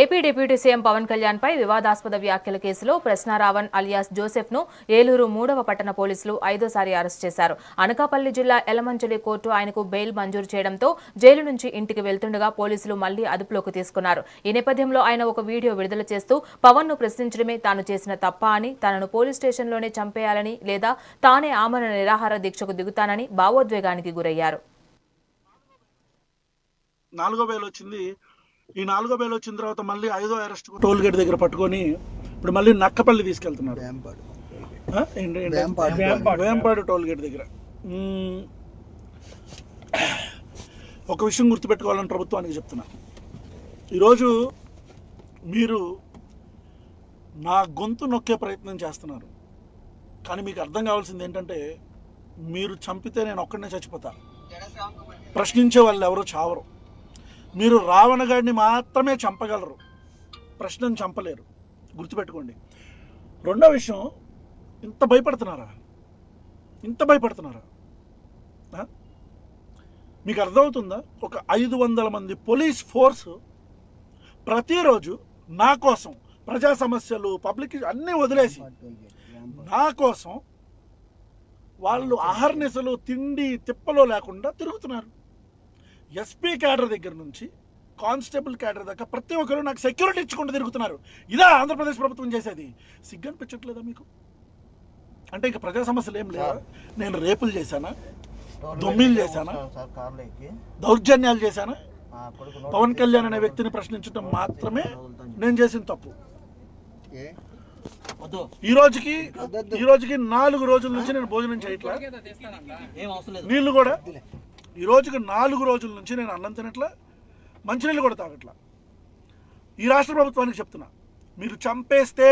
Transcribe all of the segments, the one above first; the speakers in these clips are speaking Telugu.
AP deputy CM Pawan Kalyan పై వివాదాస్పద వ్యాఖ్యల కేసులో ప్రశ్నారావణ్ అలియాస్ జోసెఫ్ ను ఏలూరు 3వ పట్టణ పోలీసులు 5వ అరెస్ట్ చేశారు. అనకాపల్లి జిల్లా ఎలమంచిలి కోర్టు ఆయనకు బెయిల్ మంజూరు చేయడంతో జైలు నుంచి ఇంటికి వెళ్తుండగా పోలీసులు మళ్లీ అదుపులోకి తీసుకున్నారు. ఈ నేపథ్యంలో ఆయన ఒక వీడియో విడుదల చేస్తూ పవన్ ను ప్రశ్నించడమే తాను చేసిన తప్ప అని, తనను పోలీస్ స్టేషన్లోనే చంపేయాలని లేదా తానే ఆమరణ నిరాహార దీక్షకు దిగుతానని భావోద్వేగానికి గురయ్యారు. 4వ బెయిల్ వచ్చింది. ఈ 4వ బెయిల్ వచ్చిన తర్వాత మళ్ళీ 5వ అరెస్ట్ టోల్ గేట్ దగ్గర పట్టుకొని ఇప్పుడు మళ్ళీ నక్కపల్లి తీసుకెళ్తున్నారు. వేంపాడు టోల్ గేట్ దగ్గర. ఒక విషయం గుర్తుపెట్టుకోవాలని ప్రభుత్వానికి చెప్తున్నా. ఈరోజు మీరు నా గొంతు నొక్కే ప్రయత్నం చేస్తున్నారు. కానీ మీకు అర్థం కావాల్సింది ఏంటంటే, మీరు చంపితే నేను ఒక్కడనే చచ్చిపోతా. ప్రశ్నించే వాళ్ళు ఎవరో చావరు. మీరు రావణ గారిని మాత్రమే చంపగలరు, ప్రశ్నను చంపలేరు. గుర్తుపెట్టుకోండి. రెండో విషయం, ఇంత భయపడుతున్నారా? మీకు అర్థమవుతుందా? ఒక 500 మంది పోలీస్ ఫోర్స్ ప్రతిరోజు నా కోసం ప్రజా సమస్యలు, పబ్లిక్ అన్నీ వదిలేసి నా కోసం వాళ్ళు అహర్నిశలు తిండి తిప్పలో లేకుండా తిరుగుతున్నారు. ఎస్పీ క్యాడర్ దగ్గర నుంచి కానిస్టేబుల్ క్యాడర్ దాకా ప్రతి ఒక్కరు నాకు సెక్యూరిటీ ఇచ్చుకుంటూ తిరుగుతున్నారు. ఇదా ఆంధ్రప్రదేశ్ ప్రభుత్వం చేసేది? సిగ్గనిపించట్లేదా మీకు? అంటే ఇక ప్రజా సమస్యలు ఏం లేవా? నేను రేపులు చేశానా? దొమ్మిలు చేశానా? దౌర్జన్యాలు చేశానా? పవన్ కళ్యాణ్ అనే వ్యక్తిని ప్రశ్నించడం మాత్రమే నేను చేసిన తప్పు. ఈ రోజుకి 4 రోజుల నుంచి నేను భోజనం చేయట్లా, నీళ్లు కూడా ఈ రోజుకి 4 రోజుల నుంచి నేను అన్నం తినట్లా, మంచినీళ్ళు కూడా తాగట్లా. ఈ రాష్ట్ర ప్రభుత్వానికి చెప్తున్నా, మీరు చంపేస్తే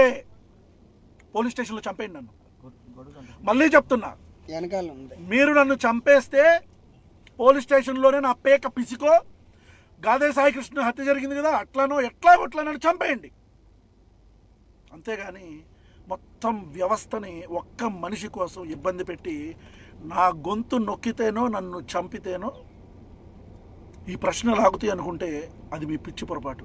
పోలీస్ స్టేషన్లో చంపేయండి నన్ను. మళ్ళీ చెప్తున్నా, మీరు నన్ను చంపేస్తే పోలీస్ స్టేషన్లోనే నా పేక పిసికో, గాదే సాయికృష్ణ హత్య జరిగింది కదా, అట్లానో ఎట్లా నన్ను చంపేయండి. అంతేగాని మొత్తం వ్యవస్థని ఒక్క మనిషి కోసం ఇబ్బంది పెట్టి నా గొంతు నొక్కితేనో నన్ను చంపితేనో ఈ ప్రశ్నలు ఆగుతాయి అనుకుంటే అది మీ పిచ్చి పొరపాటు.